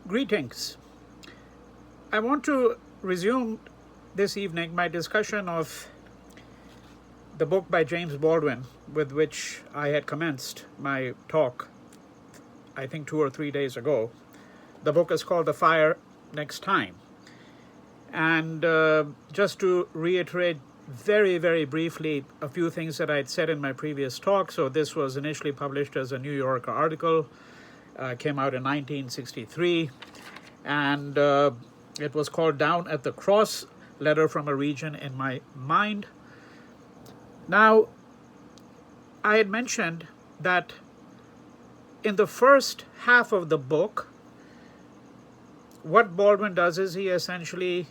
Greetings. I want to resume this evening my discussion of the book by James Baldwin, with which I had commenced my talk, I think 2 or 3 days ago. The book is called The Fire Next Time. And just to reiterate very, very briefly a few things that I'd said in my previous talk. So this was initially published as a New Yorker article, came out in 1963, and it was called Down at the Cross, Letter from a Region in My Mind. Now, I had mentioned that in the first half of the book, what Baldwin does is he essentially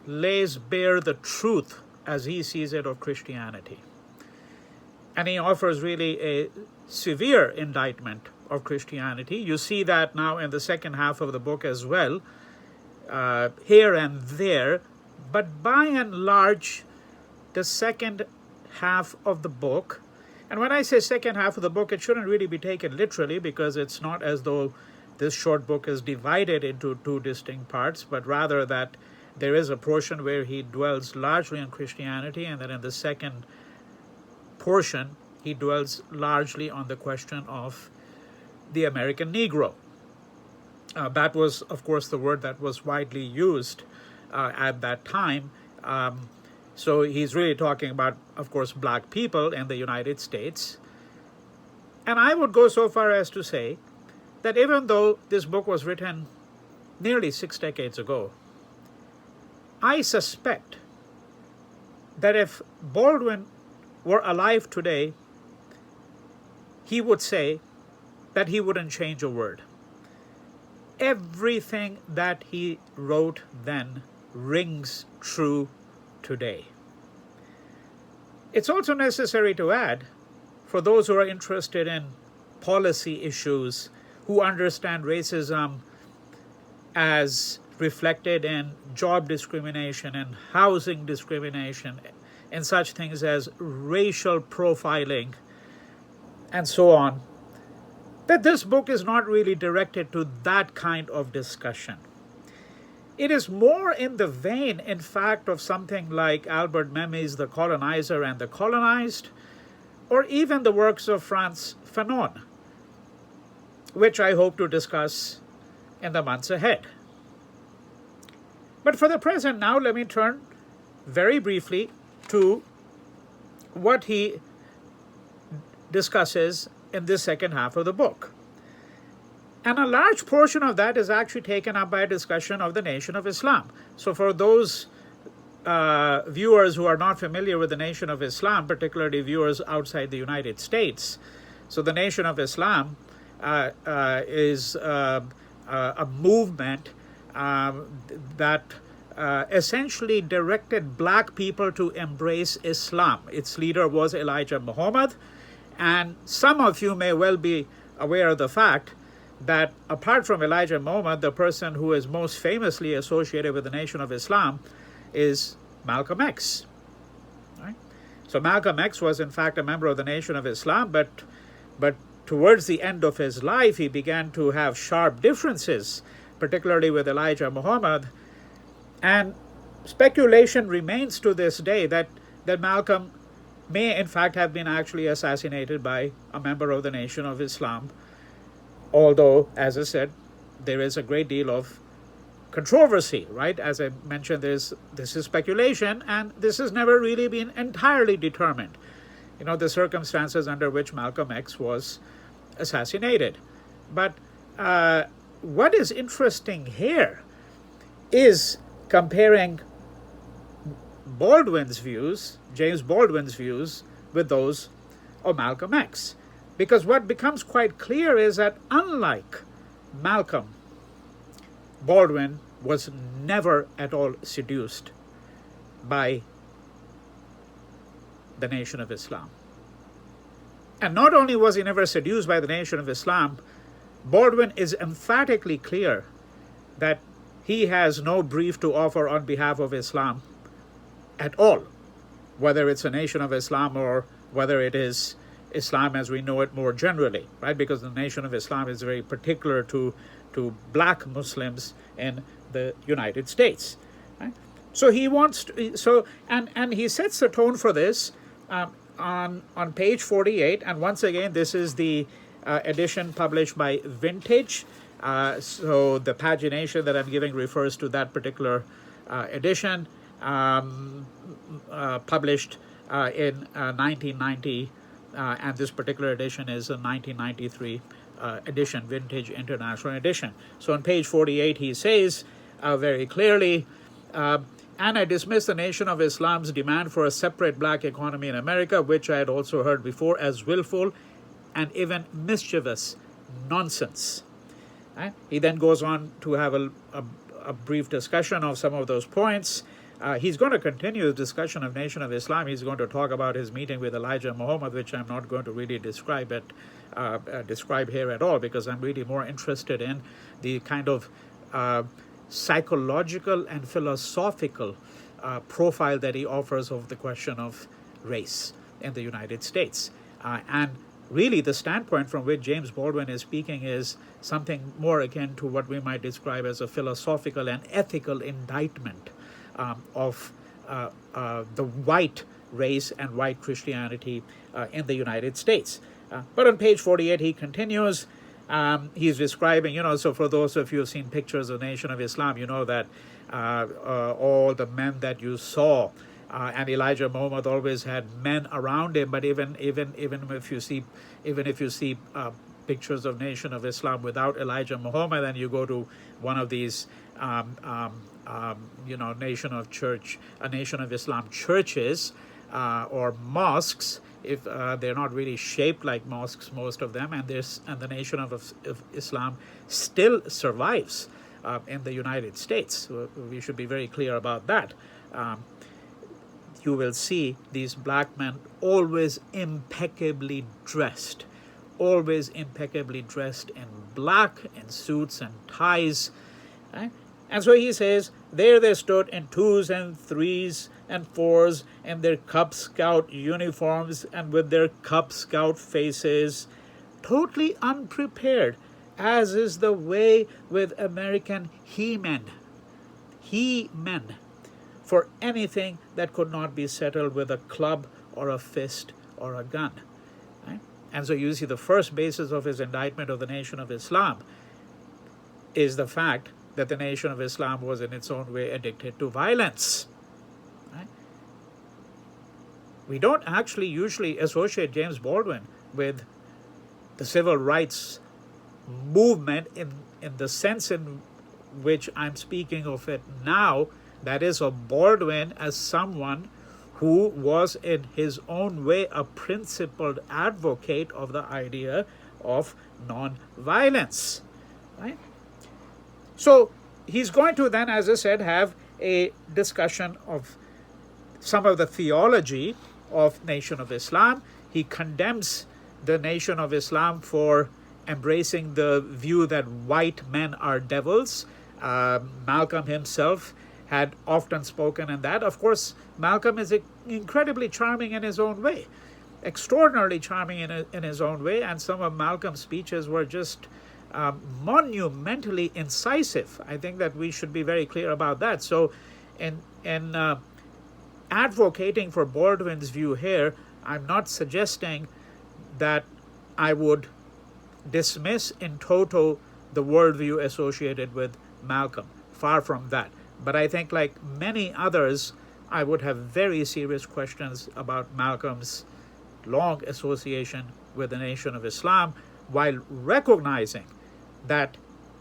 lays bare the truth as he sees it of Christianity. And he offers really a severe indictment of Christianity. You see that now in the second half of the book as well, here and there. But by and large, the second half of the book, and when I say second half of the book, it shouldn't really be taken literally, because it's not as though this short book is divided into two distinct parts, but rather that there is a portion where he dwells largely on Christianity, and then in the second portion, he dwells largely on the question of the American Negro. That was, of course, the word that was widely used at that time. So he's really talking about, of course, black people in the United States. And I would go so far as to say that even though this book was written nearly 6 decades ago, I suspect that if Baldwin were alive today, he would say that he wouldn't change a word. Everything that he wrote then rings true today. It's also necessary to add, for those who are interested in policy issues, who understand racism as reflected in job discrimination and housing discrimination and such things as racial profiling and so on, that this book is not really directed to that kind of discussion. It is more in the vein, in fact, of something like Albert Memmi's The Colonizer and the Colonized, or even the works of Frantz Fanon, which I hope to discuss in the months ahead. But for the present now, let me turn very briefly to what he discusses in this second half of the book. And a large portion of that is actually taken up by a discussion of the Nation of Islam. So for those viewers who are not familiar with the Nation of Islam, particularly viewers outside the United States, so the Nation of Islam is a movement that essentially directed black people to embrace Islam. Its leader was Elijah Muhammad, and some of you may well be aware of the fact that apart from Elijah Muhammad, the person who is most famously associated with the Nation of Islam is Malcolm X. Right? So Malcolm X was in fact a member of the Nation of Islam, but towards the end of his life, he began to have sharp differences, particularly with Elijah Muhammad. And speculation remains to this day that Malcolm may in fact have been actually assassinated by a member of the Nation of Islam. Although, as I said, there is a great deal of controversy, right? As I mentioned, this is speculation, and this has never really been entirely determined. You know, the circumstances under which Malcolm X was assassinated. But what is interesting here is comparing Baldwin's views, James Baldwin's views, with those of Malcolm X. Because what becomes quite clear is that unlike Malcolm, Baldwin was never at all seduced by the Nation of Islam. And not only was he never seduced by the Nation of Islam, Baldwin is emphatically clear that he has no brief to offer on behalf of Islam at all, whether it's a Nation of Islam or whether it is Islam as we know it more generally, right? Because the Nation of Islam is very particular to black Muslims in the United States. Right? So he wants to, and he sets the tone for this on page 48, and once again this is the edition published by Vintage. So the pagination that I'm giving refers to that particular edition, published in 1990, and this particular edition is a 1993 edition, Vintage International Edition. So on page 48 he says very clearly, and I dismiss the Nation of Islam's demand for a separate black economy in America, which I had also heard before, as willful and even mischievous nonsense. Right? He then goes on to have a brief discussion of some of those points. He's going to continue the discussion of Nation of Islam. He's going to talk about his meeting with Elijah Muhammad, which I'm not going to really describe here at all, because I'm really more interested in the kind of psychological and philosophical profile that he offers of the question of race in the United States. And really the standpoint from which James Baldwin is speaking is something more akin to what we might describe as a philosophical and ethical indictment of the white race and white Christianity in the United States. But on page 48 he continues. He's describing, so for those of you who've seen pictures of Nation of Islam, you know that all the men that you saw, and Elijah Muhammad always had men around him. But even if you see pictures of Nation of Islam without Elijah Muhammad, and you go to one of these Nation of Islam churches or mosques, if they're not really shaped like mosques, most of them, and the Nation of Islam still survives in the United States. So we should be very clear about that. You will see these black men always impeccably dressed in black, in suits and ties. Right? And so he says, there they stood in 2s and 3s and 4s in their Cub Scout uniforms and with their Cub Scout faces, totally unprepared, as is the way with American he-men, for anything that could not be settled with a club or a fist or a gun. Right? And so you see the first basis of his indictment of the Nation of Islam is the fact that the Nation of Islam was in its own way addicted to violence. Right? We don't actually usually associate James Baldwin with the civil rights movement in the sense in which I'm speaking of it now, that is of Baldwin as someone who was in his own way a principled advocate of the idea of non-violence. Right? So he's going to then, as I said, have a discussion of some of the theology of Nation of Islam. He condemns the Nation of Islam for embracing the view that white men are devils. Malcolm himself had often spoken in that. Of course, Malcolm is incredibly charming in his own way, extraordinarily charming in his own way, and some of Malcolm's speeches were just monumentally incisive. I think that we should be very clear about that. So in advocating for Baldwin's view here, I'm not suggesting that I would dismiss in toto the worldview associated with Malcolm. Far from that. But I think, like many others, I would have very serious questions about Malcolm's long association with the Nation of Islam, while recognizing that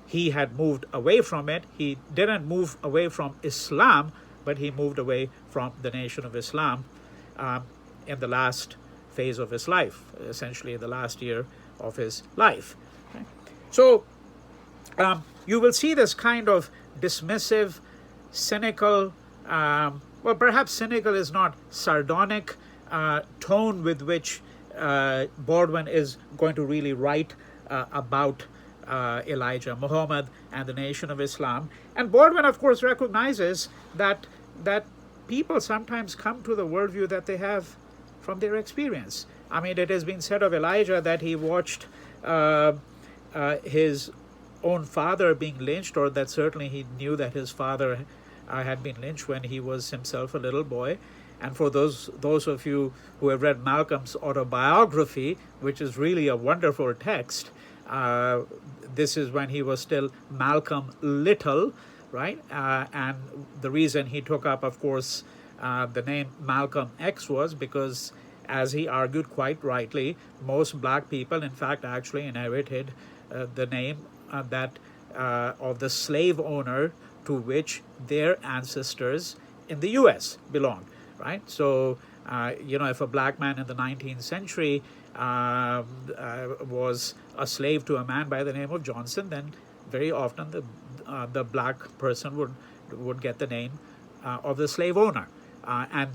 he had moved away from it. He didn't move away from Islam, but he moved away from the Nation of Islam in the last phase of his life, essentially in the last year of his life. Okay? So you will see this kind of dismissive, cynical, well, perhaps cynical is not sardonic, tone with which Baldwin is going to really write about Elijah Muhammad and the Nation of Islam. And Baldwin, of course, recognizes that people sometimes come to the worldview that they have from their experience. I mean, it has been said of Elijah that he watched his own father being lynched, or that certainly he knew that his father had been lynched when he was himself a little boy. And for those of you who have read Malcolm's autobiography, which is really a wonderful text, this is when he was still Malcolm Little, right? And the reason he took up, of course, the name Malcolm X was because, as he argued quite rightly, most black people, in fact, actually inherited the name that of the slave owner to which their ancestors in the U.S. belonged, right? So, if a black man in the 19th century was a slave to a man by the name of Johnson, then very often the black person would get the name of the slave owner. And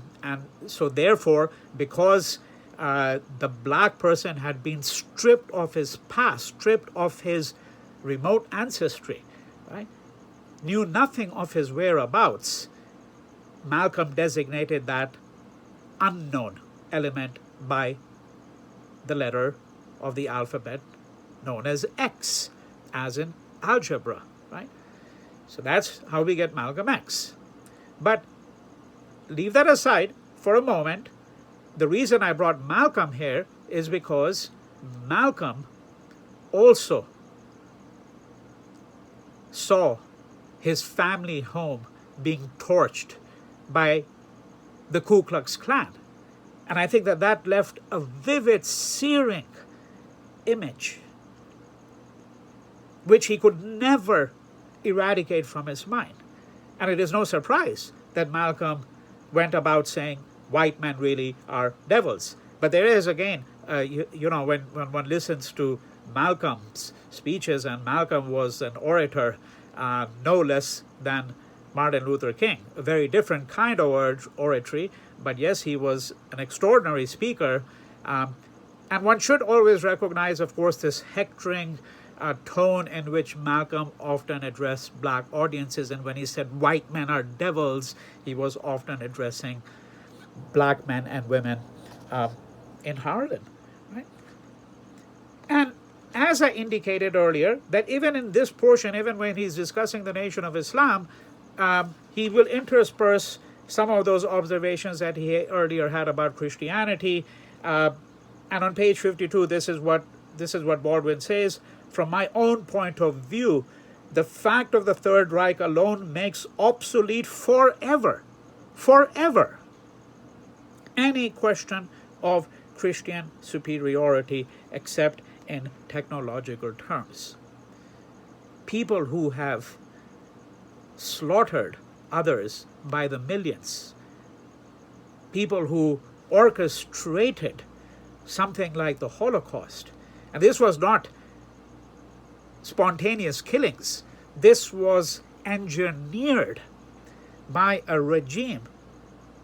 so therefore, because the black person had been stripped of his past, stripped of his remote ancestry, right, knew nothing of his whereabouts, Malcolm designated that unknown element by the letter of the alphabet known as X, as in algebra, right? So that's how we get Malcolm X. But leave that aside for a moment. The reason I brought Malcolm here is because Malcolm also saw his family home being torched by the Ku Klux Klan. And I think that left a vivid, searing image which he could never eradicate from his mind. And it is no surprise that Malcolm went about saying white men really are devils. But there is, again, when one listens to Malcolm's speeches, and Malcolm was an orator no less than Martin Luther King, a very different kind of oratory, but yes, he was an extraordinary speaker. And one should always recognize, of course, this hectoring tone in which Malcolm often addressed black audiences. And when he said white men are devils, he was often addressing black men and women in Harlem, right? And as I indicated earlier, that even in this portion, even when he's discussing the Nation of Islam, he will intersperse some of those observations that he earlier had about Christianity. And on page 52, this is what Baldwin says: from my own point of view, the fact of the Third Reich alone makes obsolete forever any question of Christian superiority except in technological terms. People who have slaughtered others by the millions, people who orchestrated something like the Holocaust, and this was not spontaneous killings, this was engineered by a regime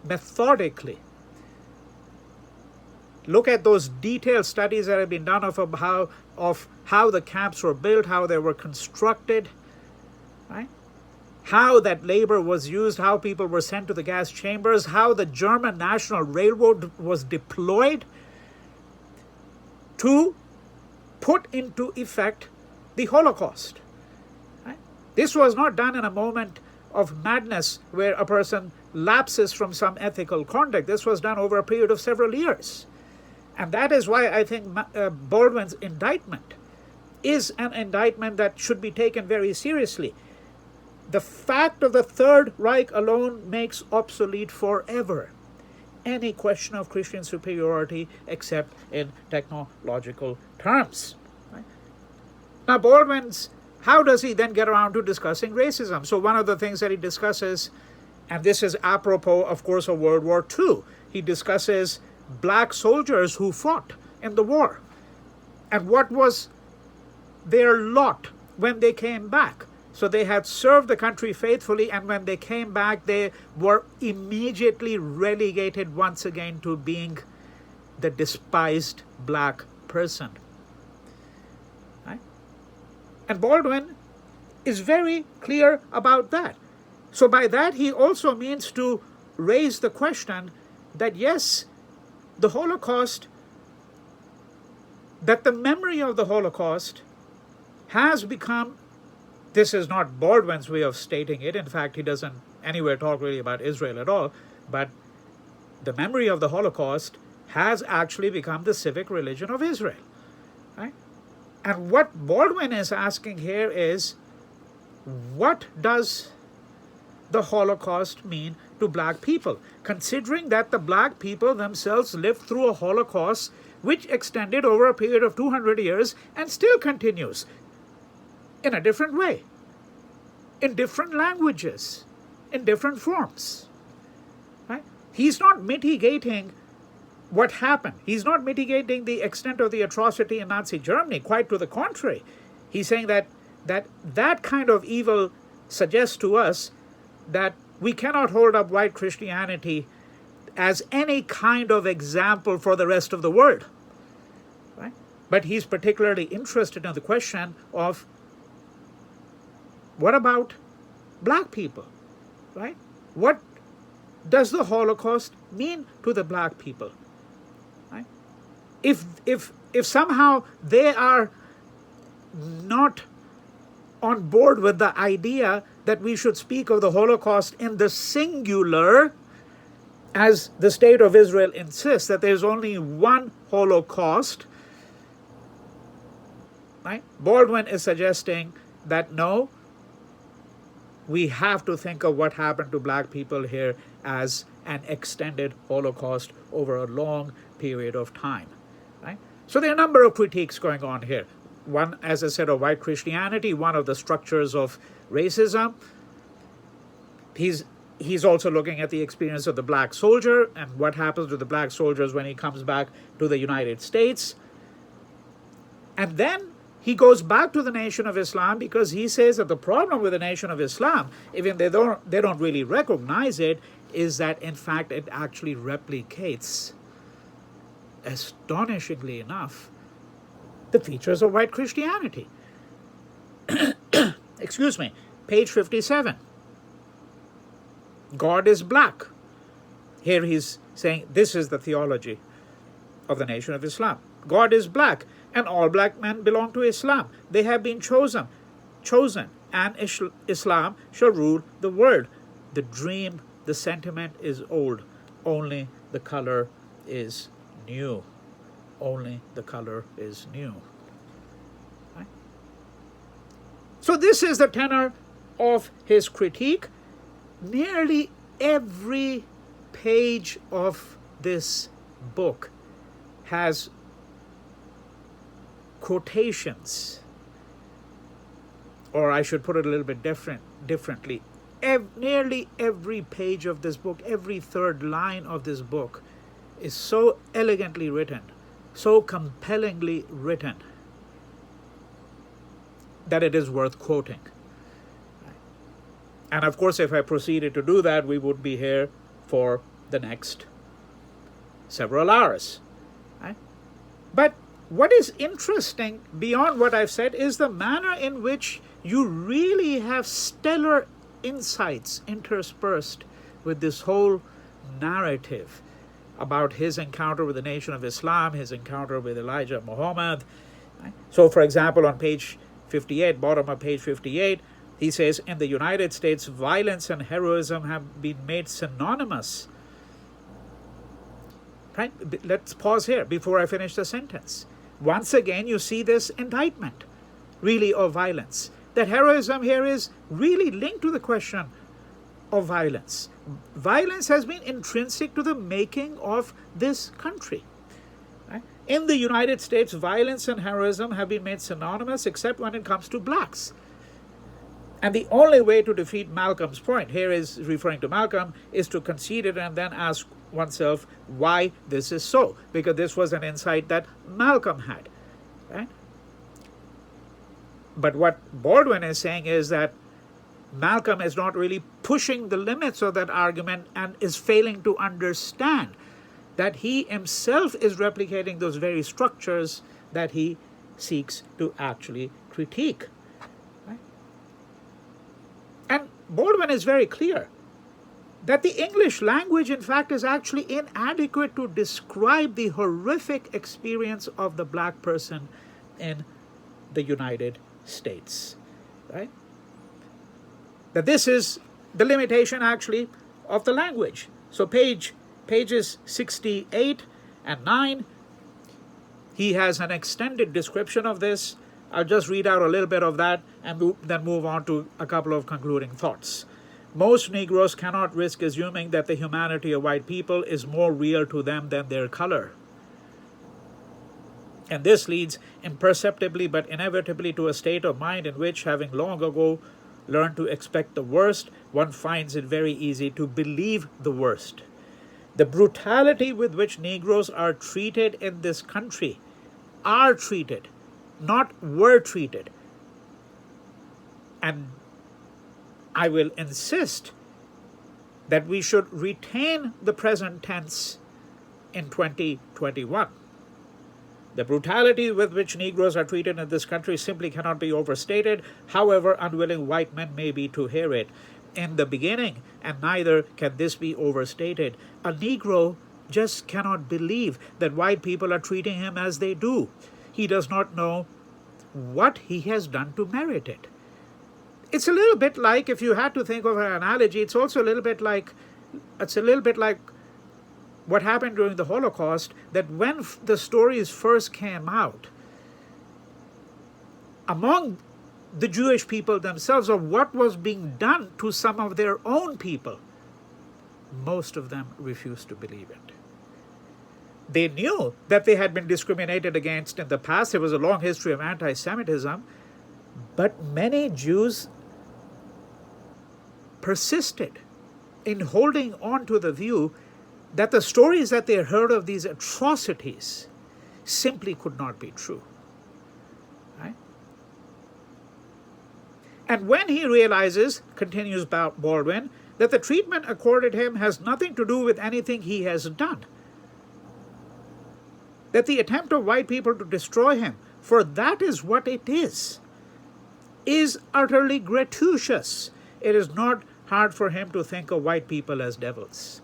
methodically. Look at those detailed studies that have been done of how the camps were built, how they were constructed, right? How that labor was used, how people were sent to the gas chambers, how the German National Railroad was deployed to put into effect the Holocaust. Right? This was not done in a moment of madness where a person lapses from some ethical conduct. This was done over a period of several years. And that is why I think Baldwin's indictment is an indictment that should be taken very seriously. The fact of the Third Reich alone makes obsolete forever any question of Christian superiority except in technological terms. Right? Now, how does he then get around to discussing racism? So one of the things that he discusses, and this is apropos, of course, of World War II, he discusses black soldiers who fought in the war and what was their lot when they came back. So they had served the country faithfully, and when they came back, they were immediately relegated once again to being the despised black person. Right? And Baldwin is very clear about that. So by that, he also means to raise the question that yes, the Holocaust, that the memory of the Holocaust has become, this is not Baldwin's way of stating it, in fact he doesn't anywhere talk really about Israel at all, but the memory of the Holocaust has actually become the civic religion of Israel. Right? And what Baldwin is asking here is, what does the Holocaust mean to black people, considering that the black people themselves lived through a Holocaust which extended over a period of 200 years and still continues in a different way, in different languages, in different forms. Right? He's not mitigating what happened. He's not mitigating the extent of the atrocity in Nazi Germany. Quite to the contrary. He's saying that kind of evil suggests to us that we cannot hold up white Christianity as any kind of example for the rest of the world. Right? But he's particularly interested in the question of, what about black people? Right? What does the Holocaust mean to the black people? Right? If somehow they are not on board with the idea that we should speak of the Holocaust in the singular, as the State of Israel insists that there's only one Holocaust, right? Baldwin is suggesting that no, we have to think of what happened to black people here as an extended Holocaust over a long period of time. Right? So there are a number of critiques going on here. One, as I said, of white Christianity, one of the structures of racism. He's also looking at the experience of the black soldier and what happens to the black soldiers when he comes back to the United States. And then he goes back to the Nation of Islam, because he says that the problem with the Nation of Islam, even they don't really recognize it, is that in fact it actually replicates, astonishingly enough, the features of white Christianity. Excuse me, page 57. God is black. Here he's saying this is the theology of the Nation of Islam. God is black, and all black men belong to Islam. They have been chosen, and Islam shall rule the world. The dream, the sentiment is old. Only the color is new. Only the color is new. Right? So this is the tenor of his critique. Nearly every page of this book has quotations, or I should put it a little bit differently. Nearly every page of this book, every third line of this book is so elegantly written, so compellingly written, that it is worth quoting. And of course, if I proceeded to do that, we would be here for the next several hours. Right? But what is interesting beyond what I've said is the manner in which you really have stellar insights interspersed with this whole narrative about his encounter with the Nation of Islam, his encounter with Elijah Muhammad. Right? So, for example, on page 58, bottom of page 58, he says, in the United States, violence and heroism have been made synonymous. Right? Let's pause here before I finish the sentence. Once again, you see this indictment, really, of violence. That heroism here is really linked to the question of violence. Violence has been intrinsic to the making of this country. Right? In the United States, violence and heroism have been made synonymous, except when it comes to blacks. And the only way to defeat Malcolm's point, here is referring to Malcolm, is to concede it and then ask oneself why this is so. Because this was an insight that Malcolm had. Right? But what Baldwin is saying is that Malcolm is not really pushing the limits of that argument and is failing to understand that he himself is replicating those very structures that he seeks to actually critique. Right? And Baldwin is very clear that the English language, in fact, is actually inadequate to describe the horrific experience of the black person in the United States, right? That this is the limitation, actually, of the language. So pages 68 and 9, he has an extended description of this. I'll just read out a little bit of that and then move on to a couple of concluding thoughts. Most Negroes cannot risk assuming that the humanity of white people is more real to them than their color. And this leads imperceptibly but inevitably to a state of mind in which, having long ago learned to expect the worst, one finds it very easy to believe the worst. The brutality with which Negroes are treated in this country, are treated, not were treated. And I will insist that we should retain the present tense in 2021. The brutality with which Negroes are treated in this country simply cannot be overstated, however unwilling white men may be to hear it. In the beginning, and neither can this be overstated, a Negro just cannot believe that white people are treating him as they do. He does not know what he has done to merit it. It's a little bit like, if you had to think of an analogy, it's also a little bit like what happened during the Holocaust, that when the stories first came out, among the Jewish people themselves, of what was being done to some of their own people, most of them refused to believe it. They knew that they had been discriminated against in the past. There was a long history of anti-Semitism, but many Jews persisted in holding on to the view that the stories that they heard of these atrocities simply could not be true. Right? And when he realizes, continues Baldwin, that the treatment accorded him has nothing to do with anything he has done, that the attempt of white people to destroy him, for that is what it is utterly gratuitous, it is not hard for him to think of white people as devils.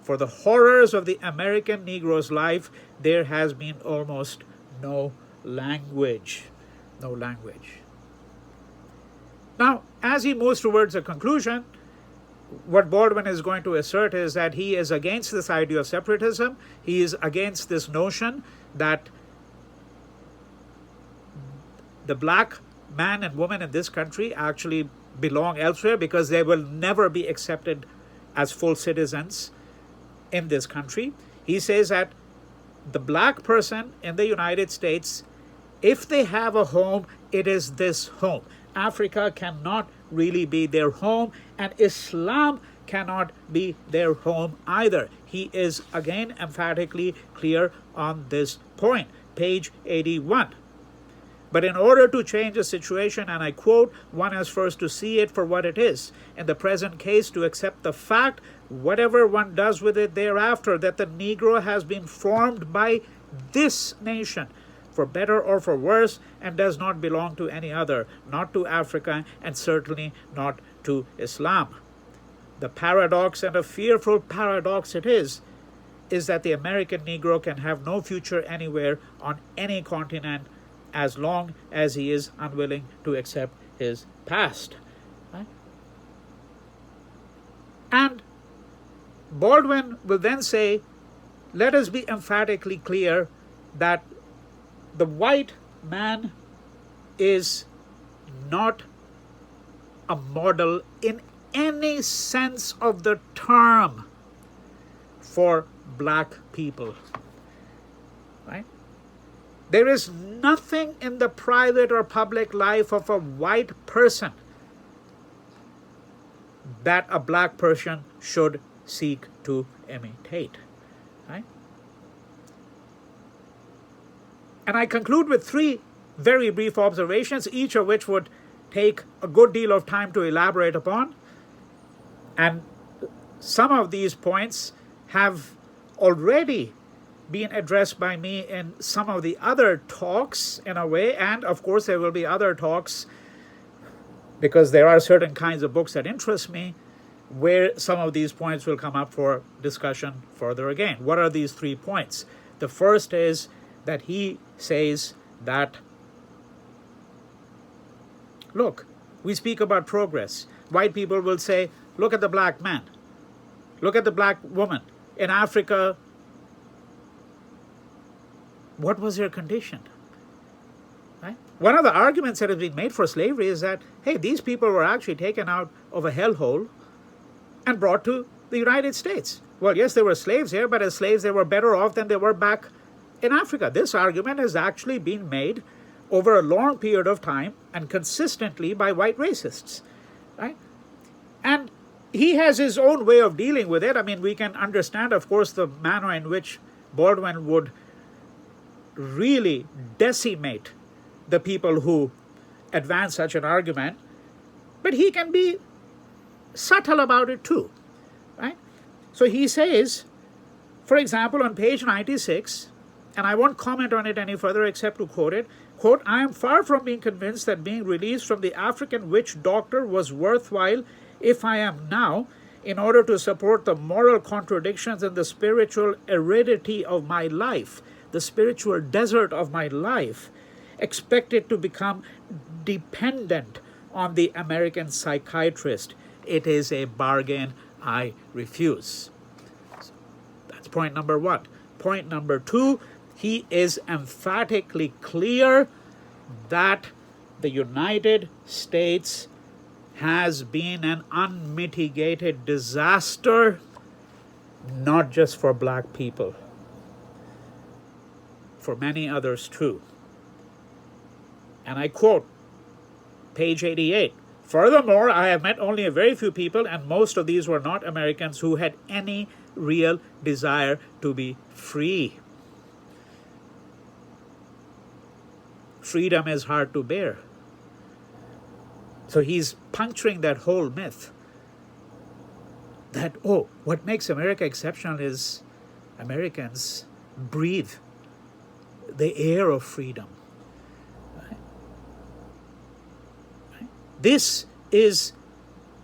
For the horrors of the American Negro's life, there has been almost no language. No language. Now, as he moves towards a conclusion, what Baldwin is going to assert is that he is against this idea of separatism. He is against this notion that the black man and woman in this country actually belong elsewhere, because they will never be accepted as full citizens in this country. He says that the black person in the United States, if they have a home, it is this home. Africa cannot really be their home, and Islam cannot be their home either. He is again emphatically clear on this point. Page 81. But in order to change the situation, and I quote, one has first to see it for what it is. In the present case, to accept the fact, whatever one does with it thereafter, that the Negro has been formed by this nation, for better or for worse, and does not belong to any other, not to Africa, and certainly not to Islam. The paradox, and a fearful paradox it is that the American Negro can have no future anywhere on any continent as long as he is unwilling to accept his past. Right? And Baldwin will then say, let us be emphatically clear that the white man is not a model in any sense of the term for black people. Right? There is nothing in the private or public life of a white person that a black person should seek to imitate. Right? And I conclude with three very brief observations, each of which would take a good deal of time to elaborate upon. And some of these points have already been addressed by me in some of the other talks in a way, and of course there will be other talks, because there are certain kinds of books that interest me, where some of these points will come up for discussion further again. What are these 3 points? The first is that he says that, look, we speak about progress. White people will say, look at the black man. Look at the black woman. In Africa, what was their condition? Right? One of the arguments that has been made for slavery is that, hey, these people were actually taken out of a hellhole and brought to the United States. Well, yes, there were slaves here, but as slaves they were better off than they were back in Africa. This argument has actually been made over a long period of time and consistently by white racists. Right? And he has his own way of dealing with it. I mean, we can understand, of course, the manner in which Baldwin would really decimate the people who advance such an argument, but he can be subtle about it too, right? So he says, for example, on page 96, and I won't comment on it any further except to quote it, quote, "I am far from being convinced that being released from the African witch doctor was worthwhile if I am now, in order to support the moral contradictions and the spiritual aridity of my life, the spiritual desert of my life, expected to become dependent on the American psychiatrist. It is a bargain I refuse." So that's point number 1. Point number 2, he is emphatically clear that the United States has been an unmitigated disaster, not just for black people, for many others too. And I quote, page 88, "Furthermore, I have met only a very few people, and most of these were not Americans, who had any real desire to be free." Freedom is hard to bear. So he's puncturing that whole myth that, oh, what makes America exceptional is Americans breathe the air of freedom. Right? Right? This is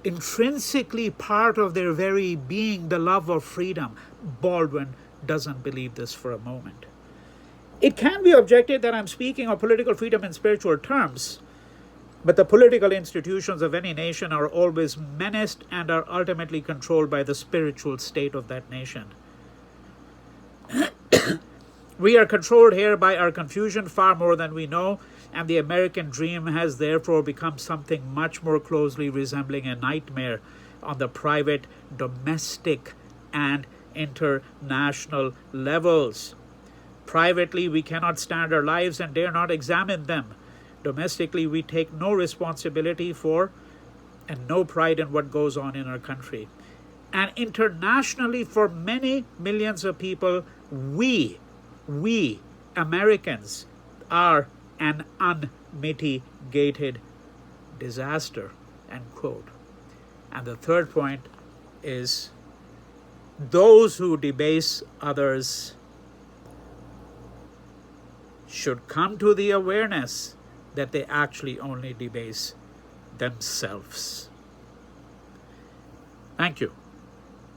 intrinsically part of their very being, the love of freedom. Baldwin doesn't believe this for a moment. It can be objected that I'm speaking of political freedom in spiritual terms, but the political institutions of any nation are always menaced and are ultimately controlled by the spiritual state of that nation. We are controlled here by our confusion far more than we know, and the American dream has therefore become something much more closely resembling a nightmare on the private, domestic, and international levels. Privately, we cannot stand our lives and dare not examine them. Domestically, we take no responsibility for and no pride in what goes on in our country. And internationally, for many millions of people, we Americans are an unmitigated disaster, end quote. And the third point is, those who debase others should come to the awareness that they actually only debase themselves. Thank you.